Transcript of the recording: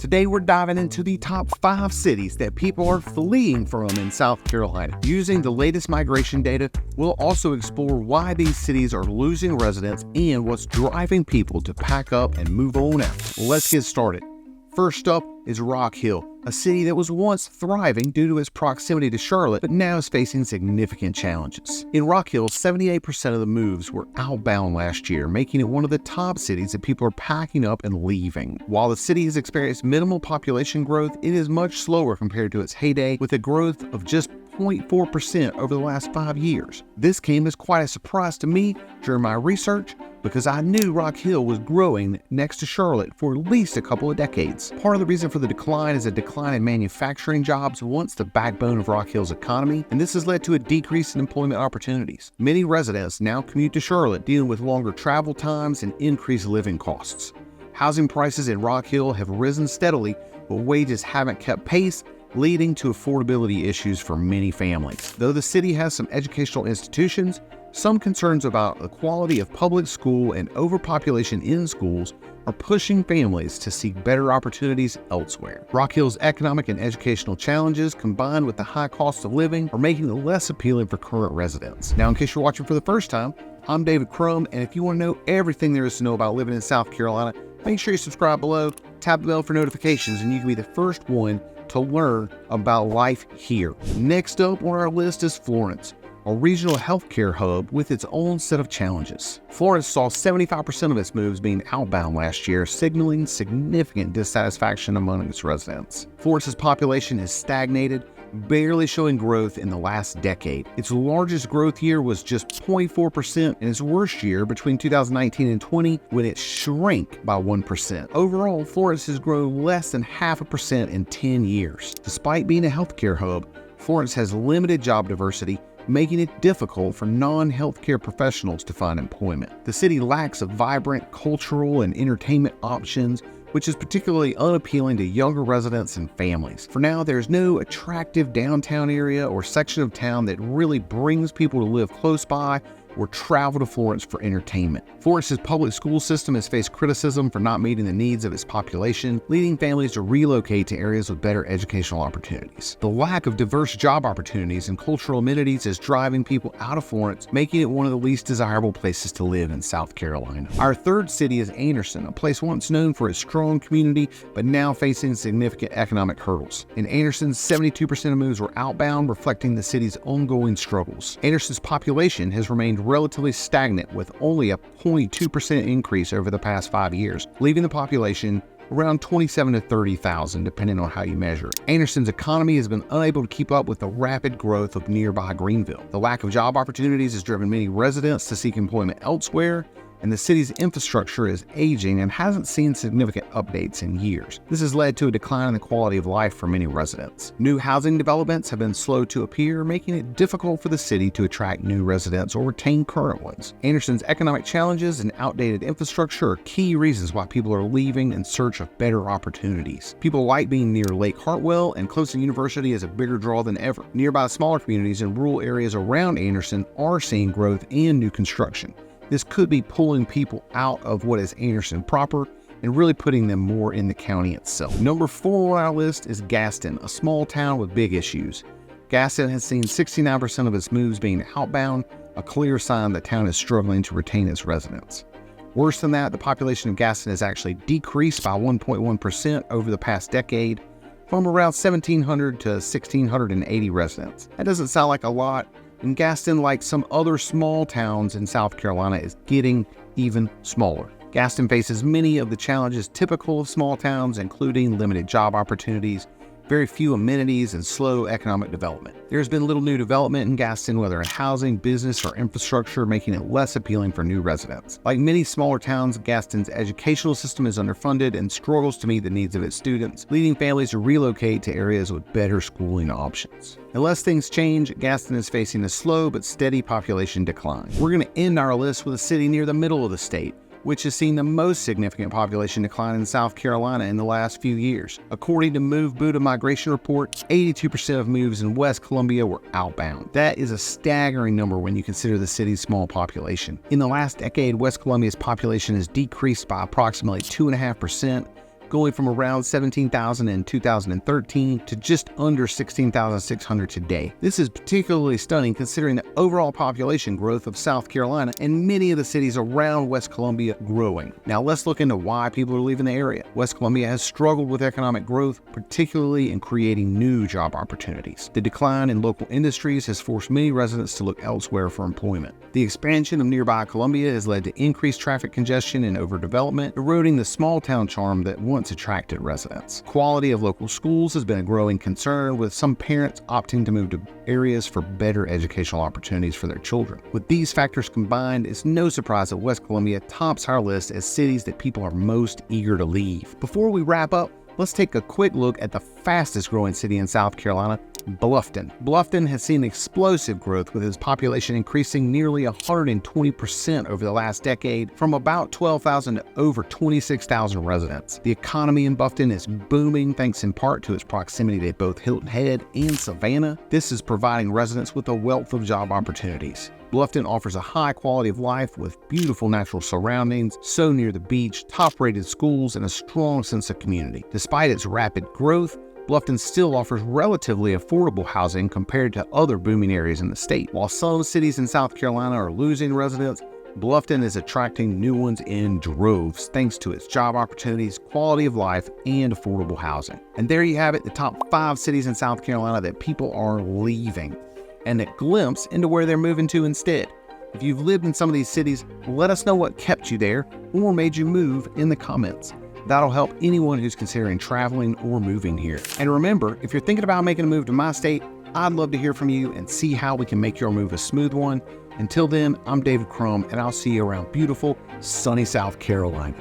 Today we're diving into the top 5 cities that people are fleeing from in South Carolina. Using the latest migration data, we'll also explore why these cities are losing residents and what's driving people to pack up and move on out. Let's get started. First up is Rock Hill, a city that was once thriving due to its proximity to Charlotte, but now is facing significant challenges. In Rock Hill, 78% of the moves were outbound last year, making it one of the top cities that people are packing up and leaving. While the city has experienced minimal population growth, it is much slower compared to its heyday, with a growth of just 0.4% over the last 5 years. This came as quite a surprise to me during my research, because I knew Rock Hill was growing next to Charlotte for at least a couple of decades. Part of the reason for the decline is a decline in manufacturing jobs, once the backbone of Rock Hill's economy, and this has led to a decrease in employment opportunities. Many residents now commute to Charlotte, dealing with longer travel times and increased living costs. Housing prices in Rock Hill have risen steadily, but wages haven't kept pace, leading to affordability issues for many families. Though the city has some educational institutions, some concerns about the quality of public school and overpopulation in schools are pushing families to seek better opportunities elsewhere. Rock Hill's economic and educational challenges, combined with the high cost of living, are making it less appealing for current residents. Now, in case you're watching for the first time, I'm David Crum, and if you want to know everything there is to know about living in South Carolina, make sure you subscribe below, tap the bell for notifications, and you can be the first one to learn about life here. Next up on our list is Florence, a regional healthcare hub with its own set of challenges. Florence saw 75% of its moves being outbound last year, signaling significant dissatisfaction among its residents. Florence's population has stagnated, barely showing growth in the last decade. Its largest growth year was just 0.4%, and its worst year between 2019 and 20, when it shrank by 1%. Overall, Florence has grown less than 0.5% in 10 years. Despite being a healthcare hub, Florence has limited job diversity, making it difficult for non-healthcare professionals to find employment. The city lacks a vibrant cultural and entertainment options, which is particularly unappealing to younger residents and families. For now, there's no attractive downtown area or section of town that really brings people to live close by or travel to Florence for entertainment. Florence's public school system has faced criticism for not meeting the needs of its population, leading families to relocate to areas with better educational opportunities. The lack of diverse job opportunities and cultural amenities is driving people out of Florence, making it one of the least desirable places to live in South Carolina. Our third city is Anderson, a place once known for its strong community, but now facing significant economic hurdles. In Anderson, 72% of moves were outbound, reflecting the city's ongoing struggles. Anderson's population has remained relatively stagnant, with only a 0.2% increase over the past 5 years, leaving the population around 27 to 30,000, depending on how you measure it. Anderson's economy has been unable to keep up with the rapid growth of nearby Greenville. The lack of job opportunities has driven many residents to seek employment elsewhere, and the city's infrastructure is aging and hasn't seen significant updates in years. This has led to a decline in the quality of life for many residents. New housing developments have been slow to appear, making it difficult for the city to attract new residents or retain current ones. Anderson's economic challenges and outdated infrastructure are key reasons why people are leaving in search of better opportunities. People like being near Lake Hartwell, and close to university is a bigger draw than ever. Nearby smaller communities and rural areas around Anderson are seeing growth and new construction. This could be pulling people out of what is Anderson proper and really putting them more in the county itself. Number 4 on our list is Gaston, a small town with big issues. Gaston has seen 69% of its moves being outbound, a clear sign the town is struggling to retain its residents. Worse than that, the population of Gaston has actually decreased by 1.1% over the past decade, from around 1,700 to 1,680 residents. That doesn't sound like a lot, and Gaston, like some other small towns in South Carolina, is getting even smaller. Gaston faces many of the challenges typical of small towns, including limited job opportunities, very few amenities, and slow economic development. There's been little new development in Gaston, whether in housing, business, or infrastructure, making it less appealing for new residents. Like many smaller towns, Gaston's educational system is underfunded and struggles to meet the needs of its students, leading families to relocate to areas with better schooling options. Unless things change, Gaston is facing a slow but steady population decline. We're going to end our list with a city near the middle of the state, which has seen the most significant population decline in South Carolina in the last few years. According to Move Buddha Migration Report, 82% of moves in West Columbia were outbound. That is a staggering number when you consider the city's small population. In the last decade, West Columbia's population has decreased by approximately 2.5%, going from around 17,000 in 2013 to just under 16,600 today. This is particularly stunning considering the overall population growth of South Carolina and many of the cities around West Columbia growing. Now let's look into why people are leaving the area. West Columbia has struggled with economic growth, particularly in creating new job opportunities. The decline in local industries has forced many residents to look elsewhere for employment. The expansion of nearby Columbia has led to increased traffic congestion and overdevelopment, eroding the small-town charm that once attracted residents. Quality of local schools has been a growing concern, with some parents opting to move to areas for better educational opportunities for their children. With these factors combined, it's no surprise that West Columbia tops our list as cities that people are most eager to leave. Before we wrap up, let's take a quick look at the fastest growing city in South Carolina, Bluffton. Bluffton has seen explosive growth, with its population increasing nearly 120% over the last decade, from about 12,000 to over 26,000 residents. The economy in Bluffton is booming thanks in part to its proximity to both Hilton Head and Savannah. This is providing residents with a wealth of job opportunities. Bluffton offers a high quality of life with beautiful natural surroundings, so near the beach, top-rated schools, and a strong sense of community. Despite its rapid growth, Bluffton still offers relatively affordable housing compared to other booming areas in the state. While some cities in South Carolina are losing residents, Bluffton is attracting new ones in droves thanks to its job opportunities, quality of life, and affordable housing. And there you have it, the top 5 cities in South Carolina that people are leaving, and a glimpse into where they're moving to instead. If you've lived in some of these cities, let us know what kept you there or made you move in the comments. That'll help anyone who's considering traveling or moving here. And remember, if you're thinking about making a move to my state, I'd love to hear from you and see how we can make your move a smooth one. Until then, I'm David Crum, and I'll see you around beautiful, sunny South Carolina.